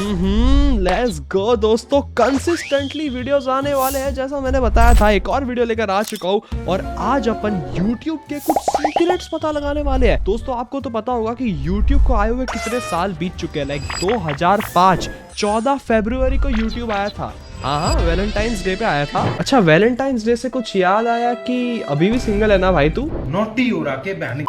Let's go दोस्तों, consistently videos आने वाले हैं जैसा मैंने बताया था। एक और वीडियो लेकर आ चुका हूँ और आज अपन YouTube के कुछ सीक्रेट्स पता लगाने वाले हैं। दोस्तों आपको तो पता होगा कि YouTube को आए हुए कितने साल बीत चुके हैं। लाइक 2005 14 फरवरी को YouTube आया था। हाँ, वैलेंटाइंस डे पे आया था। अच्छा, वैलेंटाइंस डे से कुछ याद आया कि अभी भी सिंगल है ना भाई तू? नोटी हो रहा के बहन।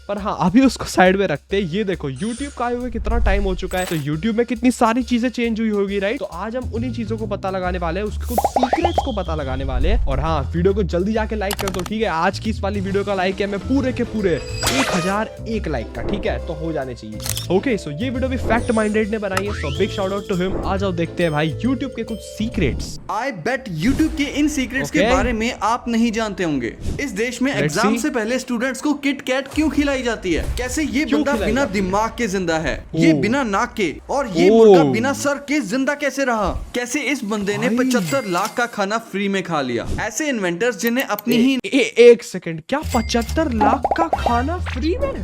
पर हाँ, अभी उसको साइड में रखते हैं। ये देखो YouTube का आए हुए कितना टाइम हो चुका है, तो YouTube में कितनी सारी चीजें चेंज हुई होगी, राइट? तो आज हम उन्हीं चीजों को पता लगाने वाले हैं, उसके कुछ सीक्रेट्स को पता लगाने वाले हैं। और हाँ, वीडियो को जल्दी जाके लाइक कर दो, ठीक है? आज की इस वाली वीडियो का लाइक है मैं पूरे के पूरे 1001 लाइक का, ठीक है? तो हो जाने चाहिए। ओके, सो ये वीडियो भी फैक्ट माइंडेड ने बनाई है, so big shout out to him. आ जाओ देखते हैं भाई YouTube के कुछ सीक्रेट्स। आई बेट YouTube के इन सीक्रेट्स के बारे में आप नहीं जानते होंगे। इस देश में एग्जाम से पहले स्टूडेंट्स को किट कैट क्यों खिलाई जाती है? कैसे ये बंदा बिना दिमाग के जिंदा है, ये बिना नाक के, और ये मुर्गा बिना सर के जिंदा कैसे रहा? कैसे इस बंदे ने 75 लाख का खाना फ्री में खा लिया? ऐसे इन्वेंटर्स जिन्हें अपनी ही एक सेकंड, क्या 75 लाख का खाना फ्री में?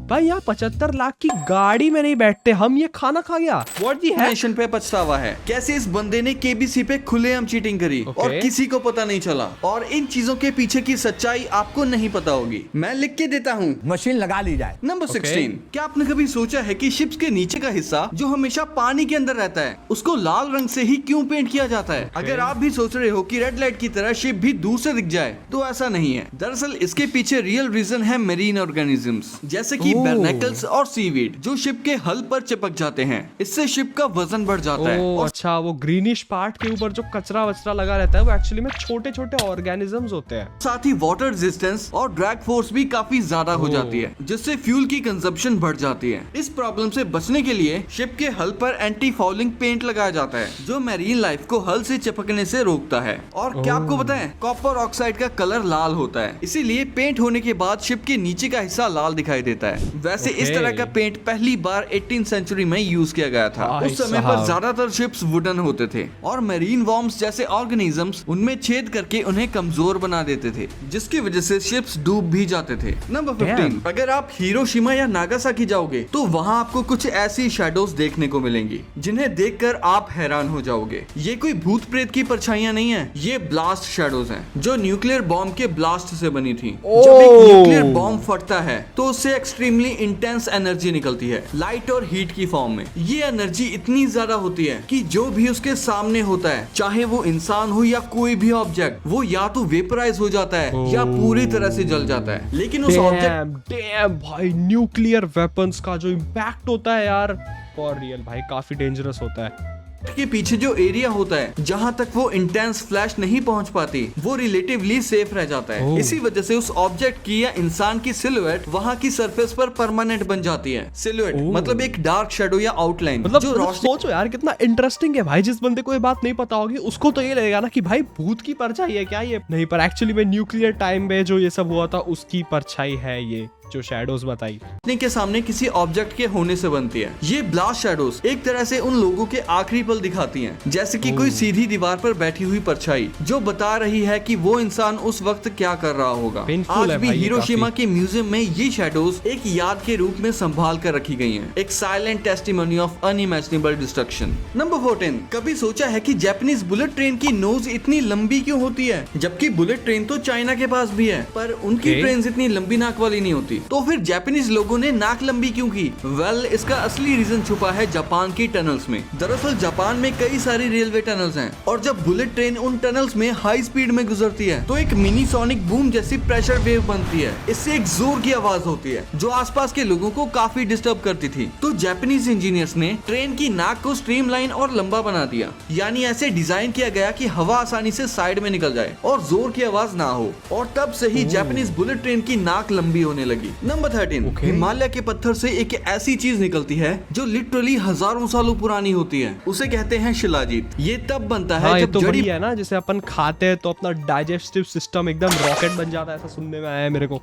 भाई यहाँ 75 लाख की गाड़ी में नहीं बैठते हम, ये खाना खा गया। व्हाट दी है? नेशन पे पछतावा है। कैसे इस बंदे ने KBC पे खुलेआम चीटिंग करी और किसी को पता नहीं चला, और इन चीजों के पीछे की सच्चाई आपको नहीं पता होगी। मैं लिख के देता हूँ, मशीन लगा ली जाए। नंबर 16। क्या आपने कभी सोचा है कि शिप्स के नीचे का हिस्सा जो हमेशा पानी के अंदर रहता है, उसको लाल रंग से ही क्यों पेंट किया जाता है? अगर आप भी सोच रहे हो कि रेड लाइट की तरह शिप भी दूर से दिख जाए, तो ऐसा नहीं है। दरअसल इसके पीछे रियल रीजन है मेरीन ऑर्गेनिजम्स, जैसे कि बार्नेकल्स और सीवीड, जो शिप के हल पर चिपक जाते हैं। इससे शिप का वजन बढ़ जाता है। और अच्छा, वो ग्रीनिश पार्ट के ऊपर जो कचरा वचरा लगा रहता है वो एक्चुअली में छोटे छोटे ऑर्गेनिजम्स होते हैं। साथ ही वाटर रेजिस्टेंस और ड्रैग फोर्स भी काफी ज्यादा हो जाती है, जिससे फ्यूल की कंजप्शन बढ़ जाती है। इस प्रॉब्लम से बचने के लिए शिप के हल पर एंटी फाउलिंग पेंट लगाया जाता है, जो मैरीन लाइफ को हल से चिपकने से रोकता है। और क्या आपको पता है, कॉपर ऑक्साइड का कलर लाल होता है, इसीलिए पेंट होने के बाद शिप के नीचे का हिस्सा लाल दिखाई देता है। वैसे इस तरह का पेंट पहली बार 18th सेंचुरी में यूज किया गया था। उस समय पर ज्यादातर शिप्स वुडन होते थे और मेरीन वॉर्म्स जैसे ऑर्गेनिजम्स उनमें छेद करके उन्हें कमजोर बना देते थे, जिसकी वजह से शिप्स डूब भी जाते थे। नंबर 15। अगर आप हिरोशिमा या नागासाकी जाओगे तो वहाँ आपको कुछ ऐसी शैडोज देखने को मिलेंगी जिन्हें देखकर आप हैरान हो जाओगे। ये कोई भूत प्रेत की परछाइयां नहीं है, ये ब्लास्ट शैडोज हैं, जो न्यूक्लियर बॉम्ब के ब्लास्ट से बनी थी। जब एक न्यूक्लियर बॉम्ब फटता है तो उससे एक्सट्रीमली इंटेंस एनर्जी निकलती है, लाइट और हीट की फॉर्म में। ये एनर्जी इतनी ज्यादा होती है कि जो भी उसके सामने होता है, चाहे वो इंसान हो या कोई भी ऑब्जेक्ट, वो या तो वेपराइज हो जाता है या पूरी तरह से जल जाता है। लेकिन उस ऑब्जेक्ट भाई, न्यूक्लियर वेपन्स का जो इम्पैक्ट होता है यार, फॉर रियल भाई, काफी डेंजरस होता है। के पीछे जो एरिया होता है जहां तक वो इंटेंस फ्लैश नहीं पहुंच पाती, वो रिलेटिवली सेफ रह जाता है। इसी वजह से उस ऑब्जेक्ट की या इंसान की सिलुएट वहां की सरफेस पर परमानेंट बन जाती है। सिलुएट मतलब एक डार्क शेडो या आउटलाइन, मतलब जो रोशनी। सोचो यार कितना इंटरेस्टिंग है भाई। जिस बंदे को ये बात नहीं पता होगी उसको तो ये लगेगा ना कि भाई भूत की परछाई है क्या ये? नहीं, पर एक्चुअली में न्यूक्लियर टाइम में जो ये सब हुआ था उसकी परछाई है ये जो शैडोज बताई के सामने किसी ऑब्जेक्ट के होने से बनती है। ये ब्लास्ट शैडोज एक तरह से उन लोगों के आखिरी पल दिखाती हैं, जैसे कि कोई सीधी दीवार पर बैठी हुई परछाई जो बता रही है कि वो इंसान उस वक्त क्या कर रहा होगा। आज भी हिरोशिमा के म्यूजियम में ये शैडोज एक याद के रूप में संभाल कर रखी गई हैं, एक silent testimony of unimaginable destruction. Number 14। कभी सोचा है कि जापानीज बुलेट ट्रेन की नोज इतनी लंबी क्यों होती है, जबकि बुलेट ट्रेन तो चाइना के पास भी है, पर उनकी ट्रेन इतनी लंबी नाक वाली नहीं होती? तो फिर जापानीज लोगों ने नाक लंबी क्यों की? इसका असली रीजन छुपा है जापान की टनल्स में। दरअसल जापान में कई सारी रेलवे टनल्स हैं, और जब बुलेट ट्रेन उन टनल्स में हाई स्पीड में गुजरती है तो एक मिनी सोनिक बूम जैसी प्रेशर वेव बनती है। इससे एक जोर की आवाज होती है जो आसपास के लोगों को काफी डिस्टर्ब करती थी। तो जापानीज इंजीनियर्स ने ट्रेन की नाक को स्ट्रीमलाइन और लंबा बना दिया, यानी ऐसे डिजाइन किया गया कि हवा आसानी से साइड में निकल जाए और जोर की आवाज ना हो, और तब से ही जापानीज बुलेट ट्रेन की नाक लंबी होने लगी। नंबर 13। हिमालय के पत्थर से एक ऐसी चीज निकलती है जो लिटरली हजारों सालों पुरानी होती है, उसे कहते हैं शिलाजीत। ये तब बनता है जब तो जड़ी है ना, जैसे अपन खाते हैं तो अपना डाइजेस्टिव सिस्टम एकदम रॉकेट बन जाता है, ऐसा सुनने में आया है मेरे को।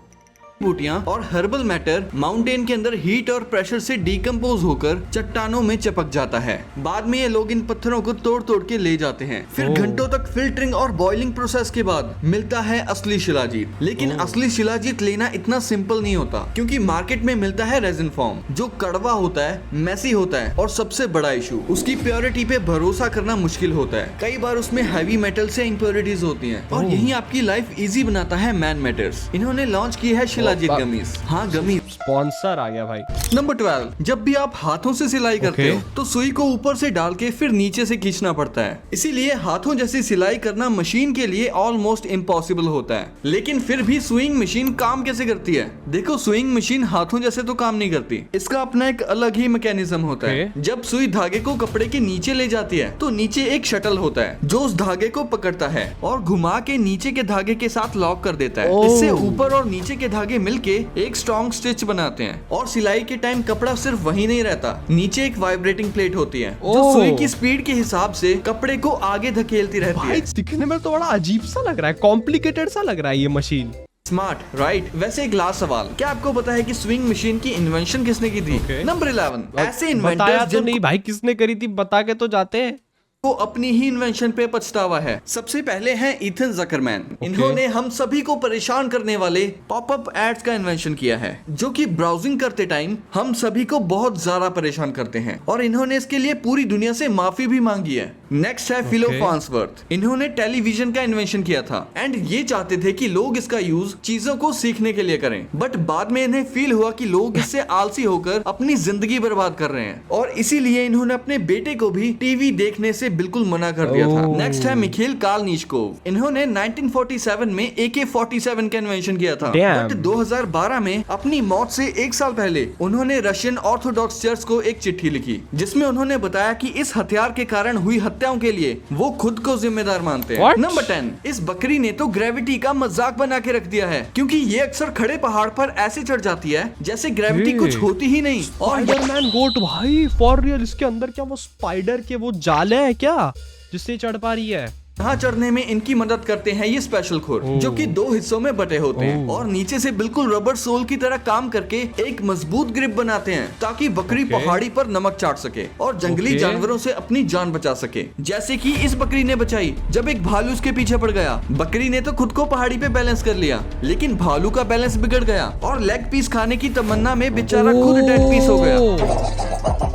बूटियां और हर्बल मैटर माउंटेन के अंदर हीट और प्रेशर से डिकम्पोज होकर चट्टानों में चिपक जाता है। बाद में ये लोग इन पत्थरों को तोड़ तोड़ के ले जाते हैं। फिर घंटों तक फिल्टरिंग और बॉइलिंग प्रोसेस के बाद मिलता है असली शिलाजीत। लेकिन असली शिलाजीत लेना इतना सिंपल नहीं होता, क्योंकि मार्केट में मिलता है रेजिन फॉर्म, जो कड़वा होता है, मैसी होता है और सबसे बड़ा इशू उसकी प्योरिटी पे भरोसा करना मुश्किल होता है। कई बार उसमें हैवी मेटल से इम्प्योरिटीज होती हैं और यही आपकी लाइफ इजी बनाता है मैन मैटर्स। इन्होंने लॉन्च की है शिलाजीत गमीज। हाँ, गमीज स्पॉन्सर आ गया भाई। नंबर 12, जब भी आप हाथों से सिलाई करते हो तो सुई को ऊपर से डाल के फिर नीचे से खींचना पड़ता है। इसीलिए हाथों जैसी सिलाई करना मशीन के लिए ऑलमोस्ट इम्पॉसिबल होता है। लेकिन फिर भी सुइंग मशीन काम कैसे करती है? देखो, सुइंग मशीन हाथों जैसे तो काम नहीं करती। इसका अपना एक अलग ही मैकेनिज्म होता है। जब सुई धागे को कपड़े के नीचे ले जाती है तो नीचे एक शटल होता है जो उस धागे को पकड़ता है और घुमा के नीचे के धागे के साथ लॉक कर देता है। इससे ऊपर और नीचे के धागे मिलके एक स्ट्रॉन्ग स्टिच बनाते हैं। और सिलाई के टाइम कपड़ा सिर्फ वही नहीं रहता, नीचे एक वाइब्रेटिंग प्लेट होती है जो सुई की स्पीड के हिसाब से कपड़े को आगे धकेलती रहती है। दिखने में तो बड़ा अजीब सा लग रहा है, कॉम्प्लिकेटेड सा लग रहा है ये मशीन। Smart, right? वैसे एक लास्ट सवाल, क्या आपको पता है कि स्विंग मशीन की इन्वेंशन किसने की थी? नंबर 11, ऐसे इन्वेंटर्स तो नहीं भाई, किसने करी थी बता के तो जाते हैं। को अपनी ही इन्वेंशन पे पछतावा है। सबसे पहले हैं इथन जकरमैन। इन्होंने हम सभी को परेशान करने वाले पॉपअप एड्स का इन्वेंशन किया है, जो कि ब्राउजिंग करते टाइम हम सभी को बहुत ज्यादा परेशान करते हैं और इन्होंने इसके लिए पूरी दुनिया से माफी भी मांगी है। नेक्स्ट है फिलो फार्न्सवर्थ। इन्होंने टेलीविजन का इन्वेंशन किया था एंड ये चाहते थे कि लोग इसका यूज चीजों को सीखने के लिए करें, बट बाद में इन्हें फील हुआ कि लोग इससे आलसी होकर अपनी जिंदगी बर्बाद कर रहे हैं और इसीलिए इन्होंने अपने बेटे को भी टीवी देखने से बिल्कुल मना कर दिया था। नेक्स्ट है मिखेल कालनिशकोव। इन्होंने 1947 में AK-47 का इन्वेंशन किया था, बट 2012 में अपनी मौत से एक साल पहले उन्होंने रशियन ऑर्थोडॉक्स चर्च को एक चिट्ठी लिखी, जिसमें उन्होंने बताया कि इस हथियार के कारण हुई हत्याओं के लिए वो खुद को जिम्मेदार मानते हैं। नंबर 10, इस बकरी ने तो ग्रेविटी का मजाक बना के रख दिया है, क्योंकि ये अक्सर खड़े पहाड़ पर ऐसे चढ़ जाती है जैसे ग्रेविटी कुछ होती ही नहीं। और स्पाइडरमैन गोट भाई, फॉर रियल, इसके अंदर क्या वो स्पाइडर के वो जाले हैं क्या जिससे चढ़ पा रही है? यहाँ चढ़ने में इनकी मदद करते हैं ये स्पेशल खुर, जो कि 2 हिस्सों में बटे होते हैं और नीचे से बिल्कुल रबर सोल की तरह काम करके एक मजबूत ग्रिप बनाते हैं, ताकि बकरी पहाड़ी पर नमक चाट सके और जंगली जानवरों से अपनी जान बचा सके, जैसे कि इस बकरी ने बचाई जब एक भालू उसके पीछे पड़ गया। बकरी ने तो खुद को पहाड़ी पे बैलेंस कर लिया, लेकिन भालू का बैलेंस बिगड़ गया और लेग पीस खाने की तमन्ना में बेचारा खुद डेड पीस हो गया।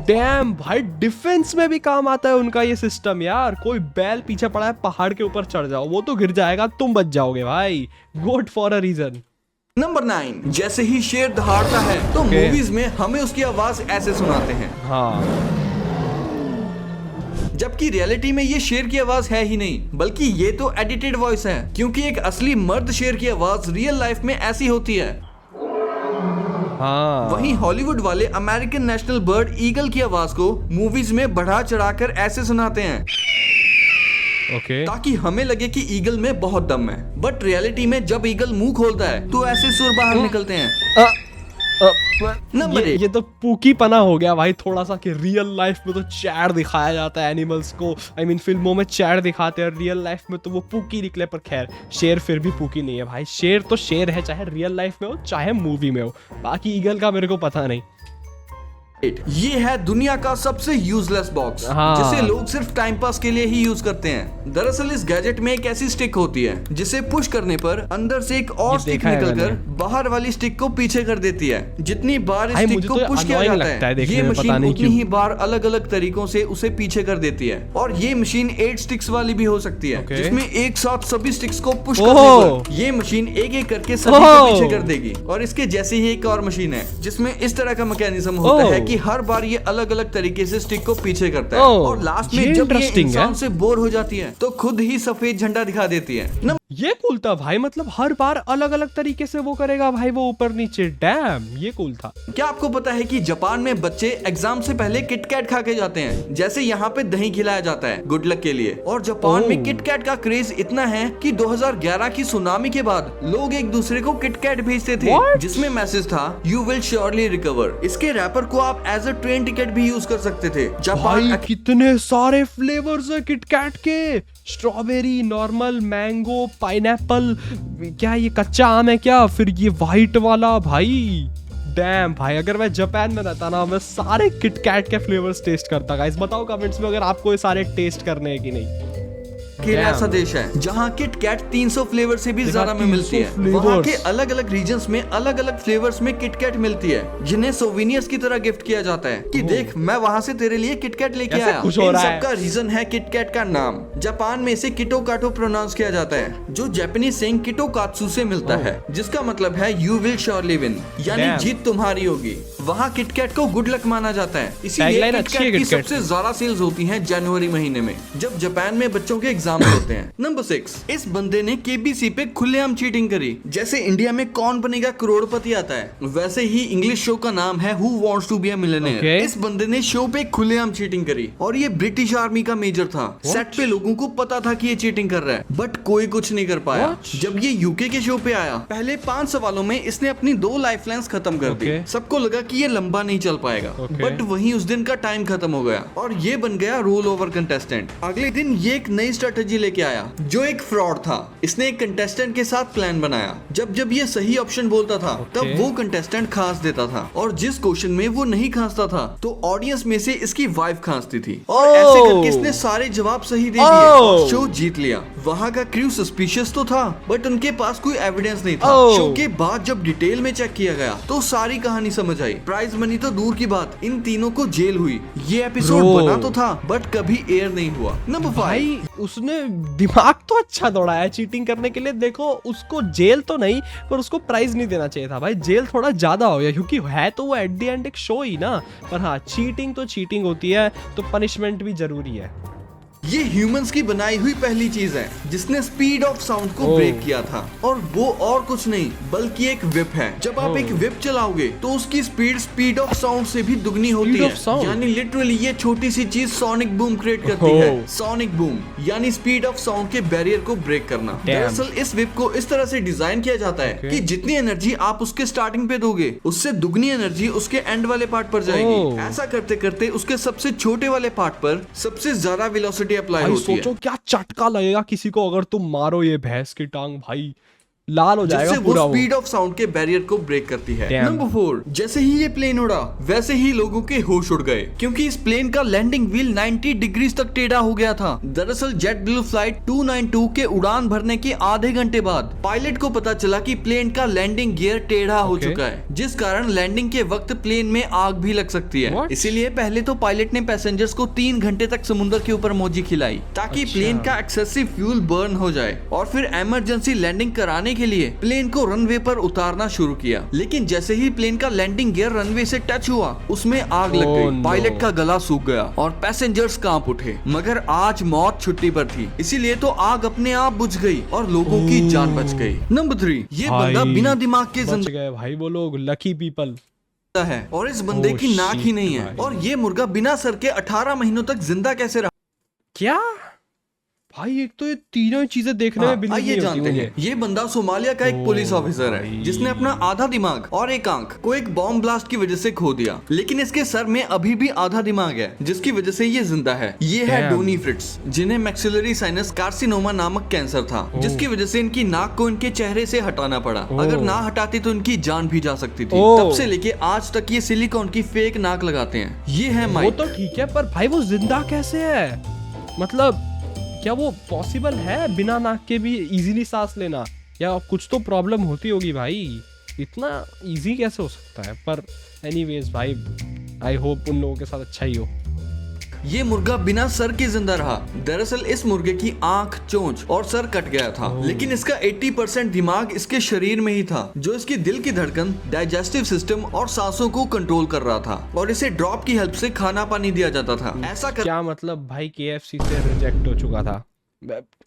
डैम भाई, डिफेंस में भी काम आता है उनका ये सिस्टम यार। कोई बैल पीछे पड़ा है, पहाड़ के ऊपर चढ़ जाओ, वो तो गिर जाएगा, तुम बच जाओगे भाई। गोट फॉर अ रीजन। नंबर 9, जैसे ही शेर दहाड़ता है तो मूवीज में हमें उसकी आवाज ऐसे सुनाते हैं। हाँ, जबकि रियलिटी में ये शेर की आवाज है ही नहीं, बल्कि ये तो एडिटेड वॉइस है, क्योंकि एक असली मर्द शेर की आवाज रियल लाइफ में ऐसी होती है। हाँ। वहीं हॉलीवुड वाले अमेरिकन नेशनल बर्ड ईगल की आवाज को मूवीज में बढ़ा चढ़ाकर ऐसे सुनाते हैं, ताकि हमें लगे कि ईगल में बहुत दम है, बट रियलिटी में जब ईगल मुंह खोलता है तो ऐसे सुर बाहर निकलते हैं। नंबर ये तो पूकी पना हो गया भाई थोड़ा सा, कि रियल लाइफ में तो चैड़ दिखाया जाता है एनिमल्स को, आई मीन फिल्मों में चैड़ दिखाते हैं, रियल लाइफ में तो वो पूकी निकले। पर खैर, शेर फिर भी पूकी नहीं है भाई, शेर तो शेर है, चाहे रियल लाइफ में हो चाहे मूवी में हो। बाकी ईगल का मेरे को पता नहीं। ये है दुनिया का सबसे यूजलेस बॉक्स, जिसे लोग सिर्फ टाइम पास के लिए ही यूज करते हैं। दरअसल इस गैजेट में एक ऐसी स्टिक होती है जिसे पुश करने पर अंदर से एक और स्टिक निकलकर बाहर वाली स्टिक को पीछे कर देती है। जितनी बार इस स्टिक को पुश किया जाता है, ये मशीन उतनी ही बार अलग अलग तरीकों से उसे पीछे कर देती है। और ये मशीन 8 स्टिक्स वाली भी हो सकती है, जिसमें एक साथ सभी स्टिक्स को पुश करने पर ये मशीन एक एक करके सभी को पीछे कर देगी। और इसके जैसे ही एक और मशीन है जिसमें इस तरह का मैकेनिज्म होता है कि हर बार ये अलग अलग तरीके से स्टिक को पीछे करता है और लास्ट में जब ये इंसान से बोर हो जाती है तो खुद ही सफेद झंडा दिखा देती है। ये कूल था भाई, मतलब हर बार अलग अलग तरीके से वो करेगा भाई, वो ऊपर नीचे। डैम, ये कूल था। क्या आपको पता है कि जापान में बच्चे एग्जाम से पहले किटकैट खा के जाते हैं, जैसे यहाँ पे दही खिलाया जाता है गुड लक के लिए। और जापान में किटकैट का क्रेज इतना है कि 2011 की सुनामी के बाद लोग एक दूसरे को किटकैट भेजते थे, जिसमें मैसेज था यू विल श्योरली रिकवर। इसके रैपर को आप आप एज अ ट्रेन टिकट भी यूज कर सकते थे। जापान भाई कितने सारे फ्लेवर्स है किटकैट के, स्ट्रॉबेरी, नॉर्मल, मैंगो, पाइनएप्पल, क्या ये कच्चा आम है क्या, फिर ये वाइट वाला। भाई डैम भाई, अगर मैं जापान में रहता ना, मैं सारे किटकैट के फ्लेवर्स टेस्ट करता। गाइस बताओ कमेंट्स में अगर आपको ये सारे टेस्ट करने हैं कि नहीं। ऐसा देश है जहाँ किटकैट 300 फ्लेवर से भी ज्यादा में मिलती है। वहाँ के अलग अलग रीजन्स में अलग अलग फ्लेवर्स में किटकैट मिलती है, जिन्हें सोविनियर्स की तरह गिफ्ट किया जाता है कि देख मैं वहाँ से तेरे लिए किटकैट लेके आया। इन सबका रीजन है किटकैट का नाम। जापान में इसे किटो काटो प्रोनाउंस किया जाता है, जो जापानीज सेइंग किटो कात्सु से मिलता है, जिसका मतलब है यू विल श्योरली विन, यानी जीत तुम्हारी होगी। वहाँ किटकैट को गुड लक माना जाता है, इसीलिए किटकैट की सबसे ज्यादा सेल्स होती है जनवरी महीने में, जब जापान में बच्चों के एग्जाम होते हैं। नंबर 6, इस बंदे ने केबीसी पे खुलेआम चीटिंग करी। जैसे इंडिया में कौन बनेगा करोड़पति आता है, वैसे ही इंग्लिश शो का नाम है who wants to be a millionaire. इस बंदे ने शो पे खुलेआम चीटिंग करी, और ये ब्रिटिश आर्मी का मेजर था। सेट पे लोगों को पता था कि ये चीटिंग कर रहा है, बट कोई कुछ नहीं कर पाया। जब ये यूके के शो पे आया, पहले 5 सवालों में इसने अपनी 2 लाइफलाइंस खत्म कर दी। सबको लगा कि ये लंबा नहीं चल पाएगा, बट वहीं उस दिन का टाइम खत्म हो गया और ये बन गया रोल ओवर कंटेस्टेंट। अगले दिन ये एक नई स्ट्रेटेजी लेके आया, जो एक फ्रॉड था। इसने एक कंटेस्टेंट के साथ प्लान बनाया। जब ये सही ऑप्शन बोलता था, तब वो कंटेस्टेंट खांस देता था, और जिस क्वेश्चन में वो नहीं खांसता था, तो ऑडियंस में से इसकी वाइफ खांसती थी, और ऐसे करके इसने सारे जवाब सही दे दिए और शो जीत लिया। वहाँ का क्रू सस्पिशियस तो था, बट उनके पास कोई एविडेंस नहीं था। शो के बाद जब डिटेल में चेक किया गया, तो सारी कहानी समझ आई। प्राइज मनी तो दूर की बात, इन तीनों को जेल हुई। ये एपिसोड बना तो था, बट कभी एयर नहीं हुआ। नंबर 5, भाई उसने दिमाग तो अच्छा दौड़ाया चीटिंग करने के लिए। देखो उसको जेल तो नहीं, पर उसको प्राइज नहीं देना चाहिए था। भाई जेल थोड़ा ज्यादा हो गया, क्योंकि है तो वो एट द एंड एक शो ही ना। पर हाँ, चीटिंग तो चीटिंग होती है, तो पनिशमेंट भी जरूरी है। ये ह्यूमंस की बनाई हुई पहली चीज है जिसने स्पीड ऑफ साउंड को ब्रेक किया था, और वो और कुछ नहीं बल्कि एक विप है। जब आप एक विप चलाओगे तो उसकी स्पीड ऑफ साउंड से भी दुगनी होती है, यानी लिटरली ये छोटी सी चीज सोनिक बूम क्रिएट करती है। सोनिक बूम यानी स्पीड ऑफ साउंड के बैरियर को ब्रेक करना। दरअसल इस विप को इस तरह से डिजाइन किया जाता है कि जितनी एनर्जी आप उसके स्टार्टिंग पे दोगे, उससे दुगनी एनर्जी उसके एंड वाले पार्ट पर जाएगी। ऐसा करते करते उसके सबसे छोटे वाले पार्ट पर सबसे ज्यादा वेलोसिटी अप्लाई होती है। सोचो क्या चटका लगेगा किसी को अगर तुम मारो ये भैंस की टांग, भाई लाल हो जाएगा पूरा। वो स्पीड ऑफ साउंड के बैरियर को ब्रेक करती है। नंबर 4, जैसे ही ये प्लेन उड़ा, वैसे ही लोगों के होश उड़ गए, क्योंकि इस प्लेन का लैंडिंग व्हील 90 डिग्रीज तक टेढ़ा हो गया था। दरअसल जेट ब्लू फ्लाइट 292 के उड़ान भरने के आधे घंटे बाद पायलट को पता चला कि प्लेन का लैंडिंग गियर टेढ़ा हो चुका है, जिस कारण लैंडिंग के वक्त प्लेन में आग भी लग सकती है। इसीलिए पहले तो पायलट ने पैसेंजर्स को 3 घंटे तक समुद्र के ऊपर मौजी खिलाई, ताकि प्लेन का एक्सेसिव फ्यूल बर्न हो जाए, और फिर इमरजेंसी लैंडिंग कराने के लिए प्लेन को रनवे पर उतारना शुरू किया। लेकिन जैसे ही प्लेन का लैंडिंग गियर रनवे से टच हुआ, उसमें आग लग गई। पायलट का गला सूख गया और पैसेंजर्स कांप उठे। मगर आज मौत छुट्टी पर थी, इसीलिए तो आग अपने आप बुझ गई और लोगों की जान बच गई। नंबर 3, ये बंदा बिना दिमाग के बच गए भाई, वो लोग लकी पीपल है, और इस बंदे की नाक ही नहीं है। और ये मुर्गा बिना सर के 18 महीनों तक जिंदा कैसे रहा? क्या भाई, एक तो ये तीनों चीजें देखने में बिल्कुल नहीं जानते हैं। ये बंदा सोमालिया का एक पुलिस ऑफिसर है, जिसने अपना आधा दिमाग और एक आंख को एक बॉम्ब ब्लास्ट की वजह से खो दिया। लेकिन इसके सर में अभी भी आधा दिमाग है, जिसकी वजह से ये जिंदा है। ये है डोनी फ्रिट्स, जिन्हें मैक्सिलरी साइनस कार्सिनोमा नामक कैंसर था, जिसकी वजह से इनकी नाक को इनके चेहरे से हटाना पड़ा। अगर ना हटाते तो इनकी जान भी जा सकती थी। तब से लेके आज तक ये सिलिकॉन की फेक नाक लगाते हैं। ये है माइक। वो तो ठीक है, पर भाई वो जिंदा कैसे है? मतलब क्या वो पॉसिबल है बिना नाक के भी इजीली सांस लेना? या कुछ तो प्रॉब्लम होती होगी भाई, इतना इजी कैसे हो सकता है? पर एनीवेज भाई, आई होप उन लोगों के साथ अच्छा ही हो। ये मुर्गा बिना सर के जिंदा रहा। दरअसल इस मुर्गे की आंख, चोंच और सर कट गया था, लेकिन इसका 80% दिमाग इसके शरीर में ही था, जो इसकी दिल की धड़कन, डाइजेस्टिव सिस्टम और सांसों को कंट्रोल कर रहा था, और इसे ड्रॉप की हेल्प से खाना पानी दिया जाता था। ऐसा क्या मतलब भाई KFC से रिजेक्ट हो चुका था।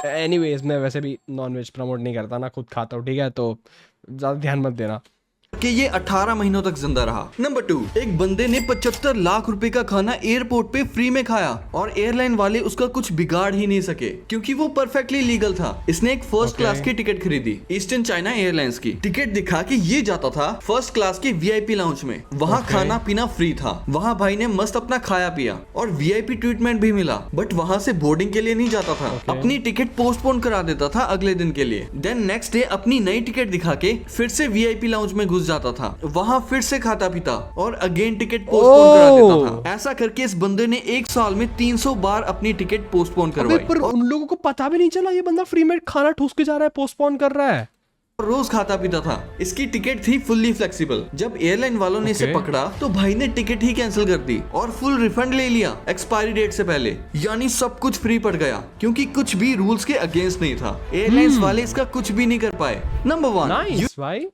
एनीवेज मैं वैसे भी नॉनवेज प्रमोट नहीं करता ना, खुद खाता हूँ, ठीक है, तो ज्यादा ध्यान मत देना। कि ये 18 महीनों तक जिंदा रहा। नंबर 2, एक बंदे ने 75 लाख रुपए का खाना एयरपोर्ट पे फ्री में खाया और एयरलाइन वाले उसका कुछ बिगाड़ ही नहीं सके क्योंकि वो परफेक्टली लीगल था। इसने एक फर्स्ट क्लास की टिकट खरीदी ईस्टर्न चाइना एयरलाइंस की। टिकट दिखा के ये जाता था फर्स्ट क्लास के वीआईपी लाउंज में। वहाँ खाना पीना फ्री था। वहाँ भाई ने मस्त अपना खाया पिया और वीआईपी ट्रीटमेंट भी मिला, बट वहाँ से बोर्डिंग के लिए नहीं जाता था। अपनी टिकट पोस्टपोन करा देता था अगले दिन के लिए। देन नेक्स्ट डे अपनी नई टिकट दिखा के फिर से वीआईपी लाउंज में घुस जाता था। वहाँ फिर से खाता पीता और अगेन टिकट पोस्टपोन करा देता था। ऐसा करके इस बंदे ने एक साल में 300 बार अपनी टिकट पोस्टपोन करवाई। पर उन लोगों को पता भी नहीं चला ये बंदा फ्री में खाना ठूस के जा रहा है, पोस्टपोन कर रहा है। रोज खाता पीता था। इसकी टिकट थी फुल्ली फ्लेक्सिबल। जब एयरलाइन वालों ने इसे पकड़ा तो भाई ने टिकट ही कैंसिल कर दी और फुल रिफंड ले लिया एक्सपायरी डेट से पहले। यानी सब कुछ फ्री पड़ गया क्योंकि कुछ भी रूल्स के अगेंस्ट नहीं था। एयरलाइंस वाले इसका कुछ भी नहीं कर पाए। नंबर 1, भाई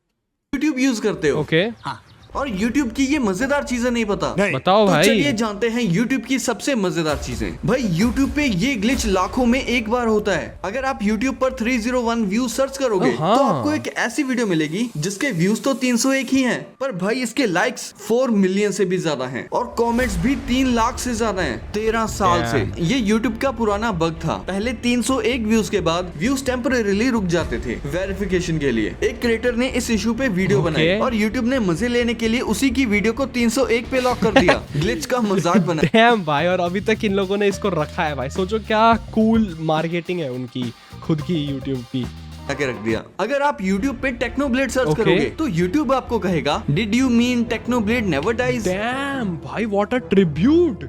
YouTube यूज करते हो। हाँ। और YouTube की ये मजेदार चीजें नहीं पता। बताओ तो भाई। चलिए जानते हैं YouTube की सबसे मजेदार चीजें। भाई YouTube पे ये ग्लिच लाखों में एक बार होता है। अगर आप YouTube पर 301 व्यू सर्च करोगे तो आपको एक ऐसी वीडियो मिलेगी जिसके व्यूज तो 301 ही हैं, पर भाई इसके लाइक्स 4 मिलियन से भी ज्यादा हैं और कमेंट्स भी 3 लाख से ज्यादा हैं 13 साल से। ये YouTube का पुराना बग था। पहले 301 व्यूज के बाद व्यूज टेम्परेरीली रुक जाते थे वेरिफिकेशन के लिए। एक क्रिएटर ने इस इशू पे वीडियो बनाई और YouTube ने मजे लेने के लिए उसी की वीडियो को 301 पे लॉक कर दिया। ग्लिच का मजाक बना। डैम भाई, और अभी तक इन लोगों ने इसको रखा है भाई। सोचो क्या कूल मार्केटिंग है उनकी खुद की YouTube की। के रख दिया। अगर आप YouTube पे टेक्नोब्लेड सर्च करोगे तो YouTube आपको कहेगा did you mean Technoblade never dies. Damn भाई, व्हाट अ ट्रिब्यूट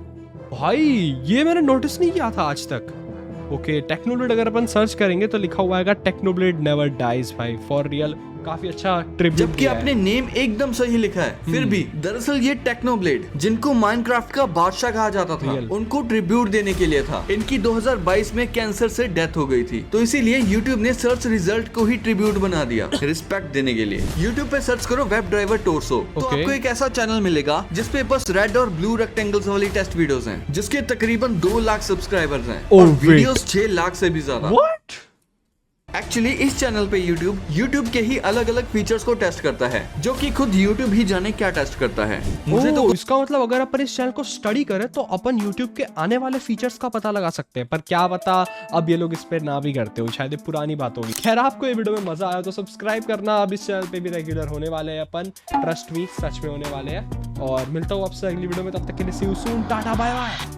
भाई, ये मैंने नोटिस नहीं किया था आज तक। ओके, टेक्नोब्लेड अगर अपन सर्च करेंगे तो लिखा हुआ है टेक्नोब्लेड नेवर डाइज भाई, फॉर रियल। काफी अच्छा ट्रिब्यूट। जबकि आपने नेम एकदम सही लिखा है फिर भी। दरअसल ये टेक्नोब्लेड जिनको माइनक्राफ्ट का बादशाह कहा जाता था उनको ट्रिब्यूट देने के लिए था। इनकी 2022 में कैंसर से डेथ हो गई थी, तो इसीलिए YouTube ने सर्च रिजल्ट को ही ट्रिब्यूट बना दिया रिस्पेक्ट देने के लिए। YouTube पे सर्च करो वेब ड्राइवर टोर्सो तो आपको एक ऐसा चैनल मिलेगा जिसपे बस रेड और ब्लू रेक्टेंगल्स वाली टेस्ट वीडियोस हैं, जिसके तकरीबन 2 लाख सब्सक्राइबर्स हैं और वीडियोस 6 लाख से भी ज्यादा। एक्चुअली इस चैनल पे YouTube के ही अलग अलग फीचर्स को टेस्ट करता है, जो कि खुद YouTube ही जाने क्या टेस्ट करता है। मुझे तो इसका मतलब अगर अपन इस चैनल को स्टडी करें तो अपन YouTube के आने वाले फीचर्स का पता लगा सकते हैं, पर क्या पता अब ये लोग इस पे ना भी करते हो, शायद ये पुरानी बात होगी। खैर, आपको ये वीडियो में मजा आया तो सब्सक्राइब करना। अब इस चैनल पे भी रेगुलर होने वाले हैं अपन, ट्रस्ट मी, सच में होने वाले हैं। और मिलता हूँ आपसे अगली वीडियो में, तब तक के लिए see you soon, tata bye bye.